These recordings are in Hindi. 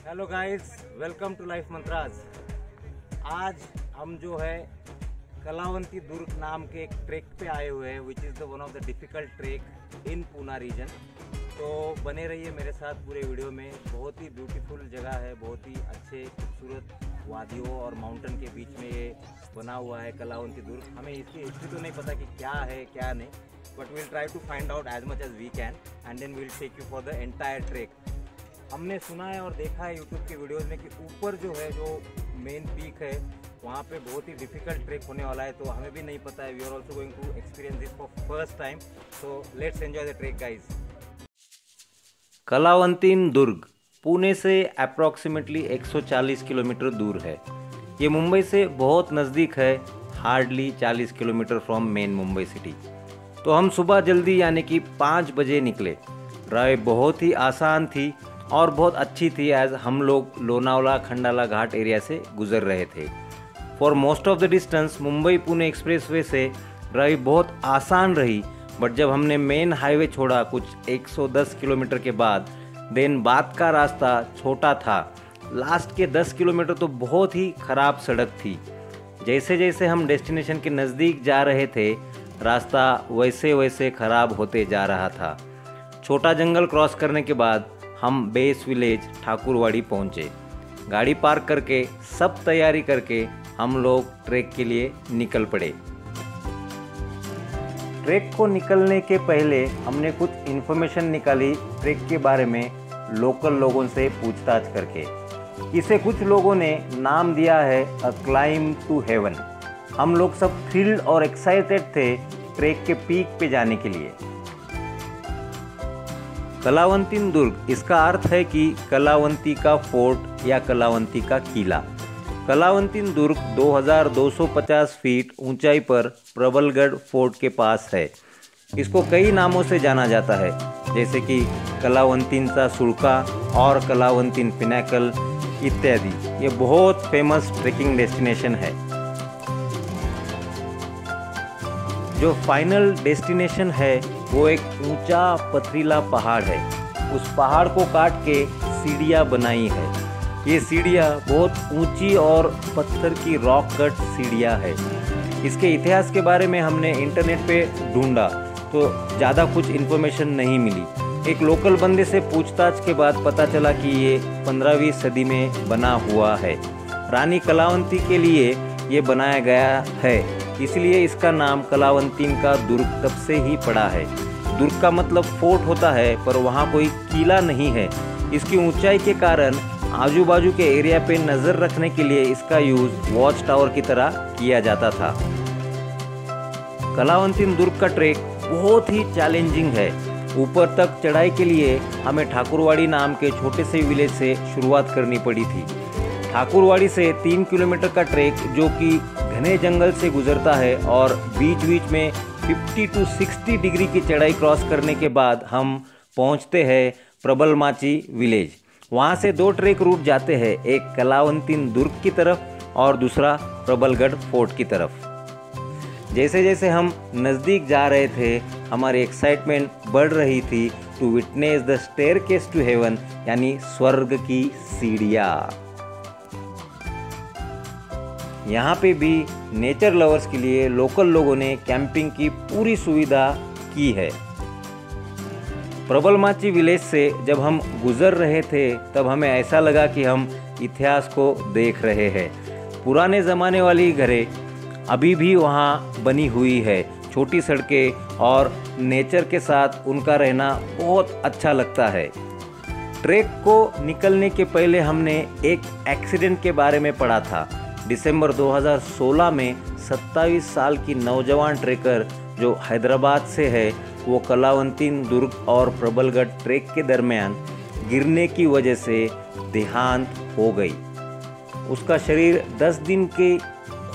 Hello guys, welcome to life mantras. आज हम जो है कलावंती दुर्ग नाम के एक ट्रैक पे आए हुए हैं, which is the one of the difficult track in Poona region. तो बने रहिए मेरे साथ पूरे वीडियो में। बहुत ही ब्यूटीफुल जगह है, बहुत ही अच्छे खूबसूरत वादियों और माउंटेन के बीच में ये बना हुआ है कलावंती दुर्ग। हमें इसकी हिस्ट्री तो नहीं पता कि क्या है क्या नहीं, but we'll try to find out as much as we can and then we'll take you for the entire track. हमने सुना है और देखा है यूट्यूब के वीडियोस में कि ऊपर जो है, जो मेन पीक है, वहाँ पे बहुत ही डिफिकल्ट ट्रैक होने वाला है। तो हमें भी नहीं पता है। We are also going to experience this for first time. So let's enjoy the track guys. Kalavanti Durg Pune से अप्रॉक्सीमेटली 140 किलोमीटर दूर है। ये मुंबई से बहुत नज़दीक है, hardly 40 kilometre from main Mumbai city. तो हम सुबह जल्दी यानी कि 5 बजे निकले। ड्राइव बहुत ही आसान थी और बहुत अच्छी थी, एज हम लोग लोनावला खंडाला घाट एरिया से गुजर रहे थे। For most of the distance Mumbai Pune expressway से ड्राइव बहुत आसान रही, बट जब हमने मेन हाईवे छोड़ा कुछ 110 किलोमीटर के बाद, देन बात का रास्ता छोटा था। लास्ट के 10 किलोमीटर तो बहुत ही ख़राब सड़क थी। जैसे जैसे हम डेस्टिनेशन के नज़दीक जा रहे थे, रास्ता वैसे वैसे ख़राब होते जा रहा था। छोटा जंगल क्रॉस करने के बाद हम बेस विलेज ठाकुरवाड़ी पहुँचे। गाड़ी पार्क करके सब तैयारी करके हम लोग ट्रैक के लिए निकल पड़े। ट्रैक को निकलने के पहले हमने कुछ इन्फॉर्मेशन निकाली ट्रैक के बारे में, लोकल लोगों से पूछताछ करके। इसे कुछ लोगों ने नाम दिया है अ क्लाइम टू हेवन। हम लोग सब थ्रिल्ड और एक्साइटेड थे ट्रैक के पीक पे जाने के लिए। कलावंती दुर्ग, इसका अर्थ है कि कलावंती का फोर्ट या कलावंती का किला। कलावंती दुर्ग 2250 फीट ऊंचाई पर प्रबलगढ़ फोर्ट के पास है। इसको कई नामों से जाना जाता है, जैसे कि कलावंतीचा सुड़का और कलावंती पिनाकल इत्यादि। ये बहुत फेमस ट्रेकिंग डेस्टिनेशन है। जो फाइनल डेस्टिनेशन है वो एक ऊंचा पथरीला पहाड़ है। उस पहाड़ को काट के सीढ़ियाँ बनाई है। ये सीढ़ियाँ बहुत ऊंची और पत्थर की रॉक कट सीढ़ियाँ है। इसके इतिहास के बारे में हमने इंटरनेट पे ढूंढा तो ज़्यादा कुछ इन्फॉर्मेशन नहीं मिली। एक लोकल बंदे से पूछताछ के बाद पता चला कि ये 15वीं सदी में बना हुआ है। रानी कलावंती के लिए ये बनाया गया है, इसलिए इसका नाम कलावंती का दुर्ग तब से ही पड़ा है। दुर्ग का मतलब फोर्ट होता है, पर वहाँ कोई किला नहीं है। इसकी ऊंचाई के कारण आजू बाजू के एरिया पे नज़र रखने के लिए इसका यूज़ वॉच टावर की तरह किया जाता था। कलावंती दुर्ग का ट्रैक बहुत ही चैलेंजिंग है। ऊपर तक चढ़ाई के लिए हमें ठाकुरवाड़ी नाम के छोटे से विलेज से शुरुआत करनी पड़ी थी। ठाकुरवाड़ी से 3 किलोमीटर का ट्रैक जो कि घने जंगल से गुजरता है और बीच बीच में 50 to 60 डिग्री की चढ़ाई क्रॉस करने के बाद हम पहुंचते हैं प्रबलमाची विलेज। वहां से 2 ट्रैक रूट जाते हैं, एक कलावंती दुर्ग की तरफ और दूसरा प्रबलगढ़ फोर्ट की तरफ। जैसे जैसे हम नज़दीक जा रहे थे, हमारी एक्साइटमेंट बढ़ रही थी to witness the staircase to heaven, यानी स्वर्ग की सीढ़ियाँ। यहाँ पे भी नेचर लवर्स के लिए लोकल लोगों ने कैंपिंग की पूरी सुविधा की है। प्रबलमाची विलेज से जब हम गुजर रहे थे तब हमें ऐसा लगा कि हम इतिहास को देख रहे हैं। पुराने ज़माने वाली घरें अभी भी वहाँ बनी हुई है, छोटी सड़कें और नेचर के साथ उनका रहना बहुत अच्छा लगता है। ट्रैक को निकलने के पहले हमने एक एक्सीडेंट के बारे में पढ़ा था। दिसंबर 2016 में 27 साल की नौजवान ट्रेकर जो हैदराबाद से है, वो कलावंती दुर्ग और प्रबलगढ़ ट्रैक के दरमियान गिरने की वजह से देहांत हो गई। उसका शरीर 10 दिन के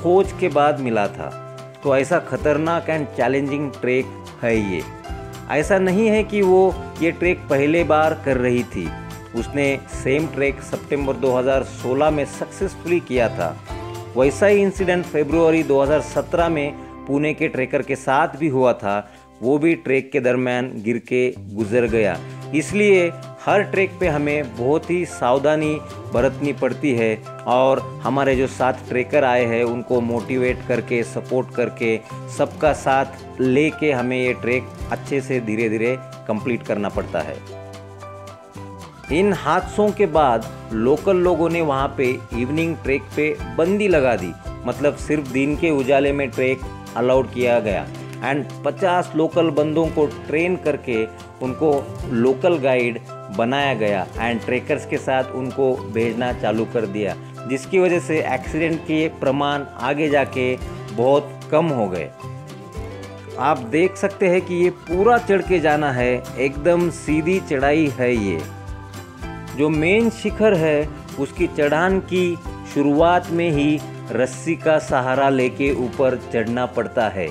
खोज के बाद मिला था। तो ऐसा खतरनाक एंड चैलेंजिंग ट्रैक है ये। ऐसा नहीं है कि वो ये ट्रैक पहले बार कर रही थी। उसने सेम ट्रैक सितंबर 2016 में सक्सेसफुली किया था। वैसा ही इंसिडेंट फरवरी 2017 में पुणे के ट्रेकर के साथ भी हुआ था, वो भी ट्रैक के दरमियान गिर के गुजर गया। इसलिए हर ट्रैक पे हमें बहुत ही सावधानी बरतनी पड़ती है और हमारे जो साथ ट्रैकर आए हैं उनको मोटिवेट करके, सपोर्ट करके, सबका साथ लेके हमें ये ट्रैक अच्छे से धीरे धीरे कंप्लीट करना पड़ता है। इन हादसों के बाद लोकल लोगों ने वहाँ पे इवनिंग ट्रैक पे बंदी लगा दी, मतलब सिर्फ दिन के उजाले में ट्रैक अलाउड किया गया एंड 50 लोकल बंदों को ट्रेन करके उनको लोकल गाइड बनाया गया एंड ट्रैकर्स के साथ उनको भेजना चालू कर दिया, जिसकी वजह से एक्सीडेंट के प्रमाण आगे जाके बहुत कम हो गए। आप देख सकते हैं कि ये पूरा चढ़ के जाना है, एकदम सीधी चढ़ाई है। ये जो मेन शिखर है उसकी चढ़ान की शुरुआत में ही रस्सी का सहारा लेके ऊपर चढ़ना पड़ता है।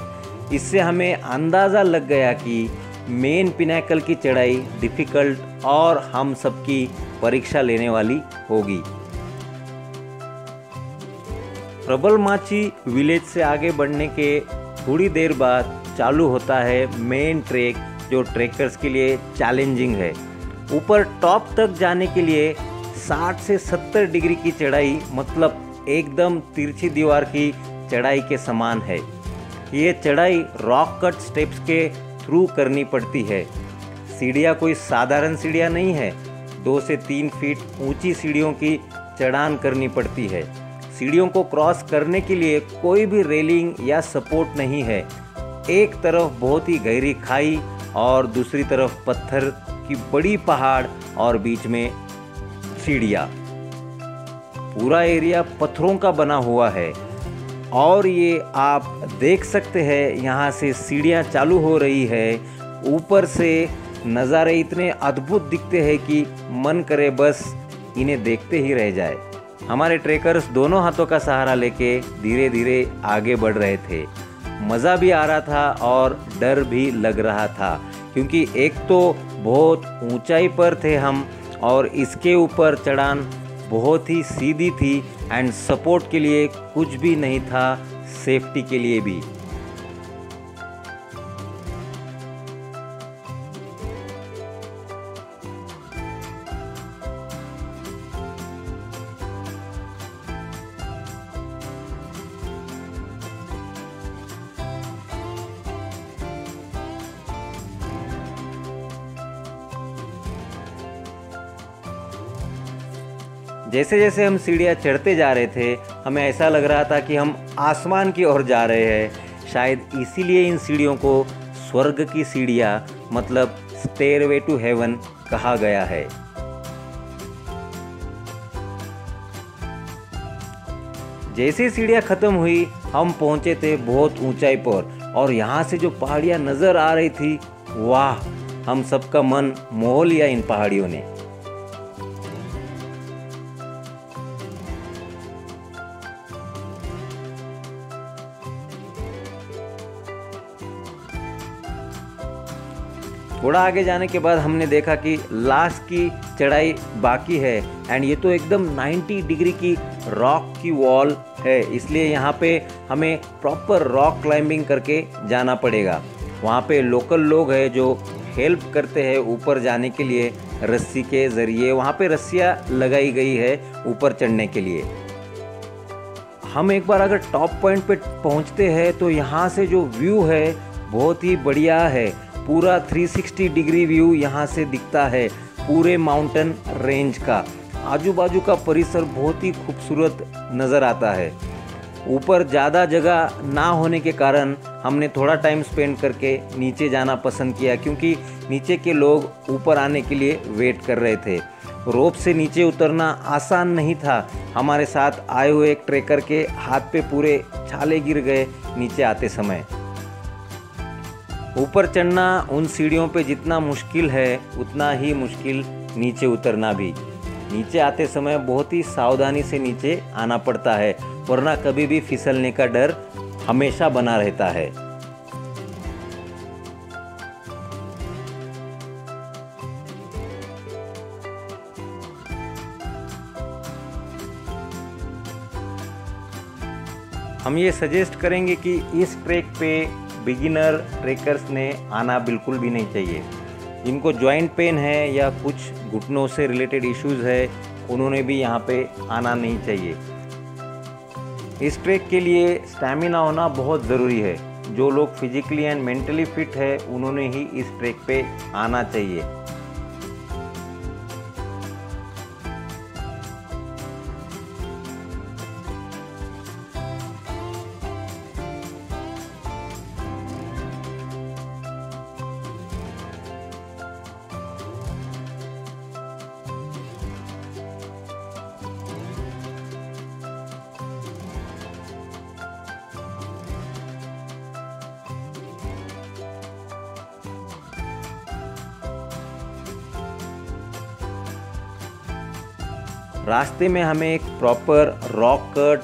इससे हमें अंदाज़ा लग गया कि मेन पिनाकल की चढ़ाई डिफ़िकल्ट और हम सबकी परीक्षा लेने वाली होगी। प्रबलमाची विलेज से आगे बढ़ने के थोड़ी देर बाद चालू होता है मेन ट्रैक, जो ट्रैकर्स के लिए चैलेंजिंग है। ऊपर टॉप तक जाने के लिए 60 से 70 डिग्री की चढ़ाई, मतलब एकदम तिरछी दीवार की चढ़ाई के समान है। ये चढ़ाई रॉक कट स्टेप्स के थ्रू करनी पड़ती है। सीढ़ियाँ कोई साधारण सीढ़ियाँ नहीं है, 2 से 3 फीट ऊंची सीढ़ियों की चढ़ान करनी पड़ती है। सीढ़ियों को क्रॉस करने के लिए कोई भी रेलिंग या सपोर्ट नहीं है। एक तरफ बहुत ही गहरी खाई और दूसरी तरफ पत्थर की बड़ी पहाड़ और बीच में सीढ़ियाँ। पूरा एरिया पत्थरों का बना हुआ है और ये आप देख सकते हैं, यहाँ से सीढ़ियाँ चालू हो रही है। ऊपर से नज़ारे इतने अद्भुत दिखते हैं कि मन करे बस इन्हें देखते ही रह जाए। हमारे ट्रैकर्स दोनों हाथों का सहारा लेके धीरे धीरे आगे बढ़ रहे थे। मज़ा भी आ रहा था और डर भी लग रहा था, क्योंकि एक तो बहुत ऊंचाई पर थे हम और इसके ऊपर चढ़ान बहुत ही सीधी थी एंड सपोर्ट के लिए कुछ भी नहीं था, सेफ्टी के लिए भी। जैसे जैसे हम सीढ़ियाँ चढ़ते जा रहे थे, हमें ऐसा लग रहा था कि हम आसमान की ओर जा रहे हैं। शायद इसीलिए इन सीढ़ियों को स्वर्ग की सीढ़ियाँ, मतलब स्टेयरवे टू हेवन कहा गया है। जैसे सीढ़ियाँ ख़त्म हुई, हम पहुँचे थे बहुत ऊंचाई पर और यहाँ से जो पहाड़ियाँ नज़र आ रही थी, वाह, हम सबका मन मोह लिया इन पहाड़ियों ने। थोड़ा आगे जाने के बाद हमने देखा कि लास्ट की चढ़ाई बाकी है एंड ये तो एकदम 90 डिग्री की रॉक की वॉल है, इसलिए यहाँ पे हमें प्रॉपर रॉक क्लाइंबिंग करके जाना पड़ेगा। वहाँ पे लोकल लोग हैं जो हेल्प करते हैं ऊपर जाने के लिए रस्सी के ज़रिए। वहाँ पे रस्सियाँ लगाई गई है ऊपर चढ़ने के लिए। हम एक बार अगर टॉप पॉइंट पे पहुँचते हैं तो यहाँ से जो व्यू है बहुत ही बढ़िया है। पूरा 360 डिग्री व्यू यहाँ से दिखता है पूरे माउंटेन रेंज का। आजू बाजू का परिसर बहुत ही खूबसूरत नज़र आता है। ऊपर ज़्यादा जगह ना होने के कारण हमने थोड़ा टाइम स्पेंड करके नीचे जाना पसंद किया, क्योंकि नीचे के लोग ऊपर आने के लिए वेट कर रहे थे। रोप से नीचे उतरना आसान नहीं था। हमारे साथ आए हुए एक ट्रेकर के हाथ पे पूरे छाले गिर गए नीचे आते समय। ऊपर चढ़ना उन सीढ़ियों पे जितना मुश्किल है, उतना ही मुश्किल नीचे उतरना भी। नीचे आते समय बहुत ही सावधानी से नीचे आना पड़ता है, वरना कभी भी फिसलने का डर हमेशा बना रहता है। हम ये सजेस्ट करेंगे कि इस ट्रैक पे बिगिनर ट्रेकर्स ने आना बिल्कुल भी नहीं चाहिए। जिनको जॉइंट पेन है या कुछ घुटनों से रिलेटेड इश्यूज़ है, उन्होंने भी यहाँ पे आना नहीं चाहिए। इस ट्रैक के लिए स्टैमिना होना बहुत ज़रूरी है। जो लोग फिजिकली एंड मेंटली फिट है, उन्होंने ही इस ट्रैक पे आना चाहिए। रास्ते में हमें एक प्रॉपर रॉक कट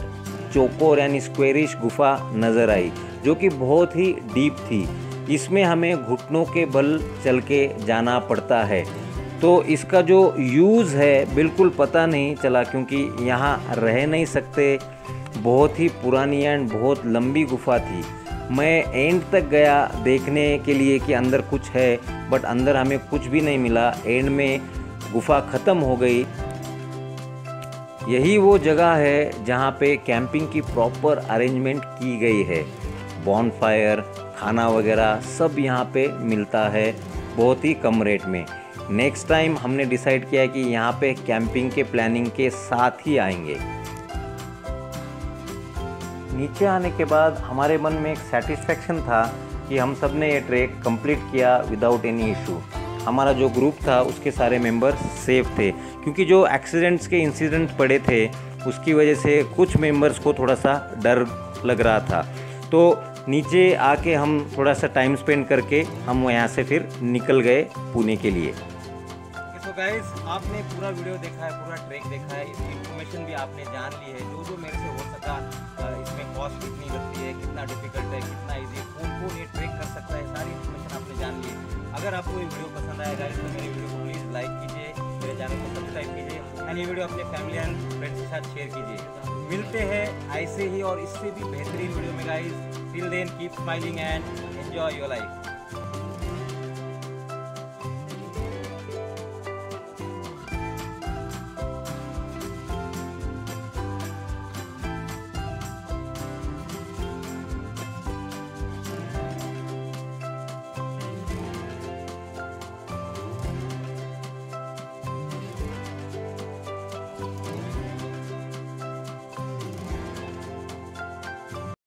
चौकोर यानी स्क्वेरिश गुफा नज़र आई, जो कि बहुत ही डीप थी। इसमें हमें घुटनों के बल चल के जाना पड़ता है। तो इसका जो यूज़ है बिल्कुल पता नहीं चला, क्योंकि यहाँ रह नहीं सकते। बहुत ही पुरानी एंड बहुत लंबी गुफा थी। मैं एंड तक गया देखने के लिए कि अंदर कुछ है, बट अंदर हमें कुछ भी नहीं मिला। एंड में गुफा ख़त्म हो गई। यही वो जगह है जहाँ पे कैंपिंग की प्रॉपर अरेंजमेंट की गई है। बॉनफायर, खाना वगैरह सब यहाँ पे मिलता है बहुत ही कम रेट में। नेक्स्ट टाइम हमने डिसाइड किया है कि यहाँ पे कैंपिंग के प्लानिंग के साथ ही आएंगे। नीचे आने के बाद हमारे मन में एक सेटिस्फेक्शन था कि हम सब ने ये ट्रैक कंप्लीट किया विदाउट एनी इशू। हमारा जो ग्रुप था उसके सारे मेंबर्स सेफ थे, क्योंकि जो एक्सीडेंट्स के इंसिडेंट पड़े थे उसकी वजह से कुछ मेंबर्स को थोड़ा सा डर लग रहा था। तो नीचे आके हम थोड़ा सा टाइम स्पेंड करके हम यहाँ से फिर निकल गए पुणे के लिए। तो गाइस, आपने पूरा वीडियो देखा है, पूरा ट्रैक देखा है, इसकी इन्फॉर्मेशन भी आपने जान ली है। जो मेरे से हो सका, इसमें कॉस्ट कितनी लगती है, कितना डिफिकल्ट है, कितना इजी, कौन ये ट्रैक कर सकता है, सारी इन्फॉर्मेशन आपने जान ली है। अगर आपको ये वीडियो पसंद आया गाइस, तो मेरे वीडियो को प्लीज़ लाइक कीजिए, मेरे चैनल को सब्सक्राइब कीजिए एंड ये वीडियो अपने फैमिली एंड फ्रेंड्स के साथ शेयर कीजिए। मिलते हैं ऐसे ही और इससे भी बेहतरीन वीडियो में guys. Till then keep smiling and enjoy your life.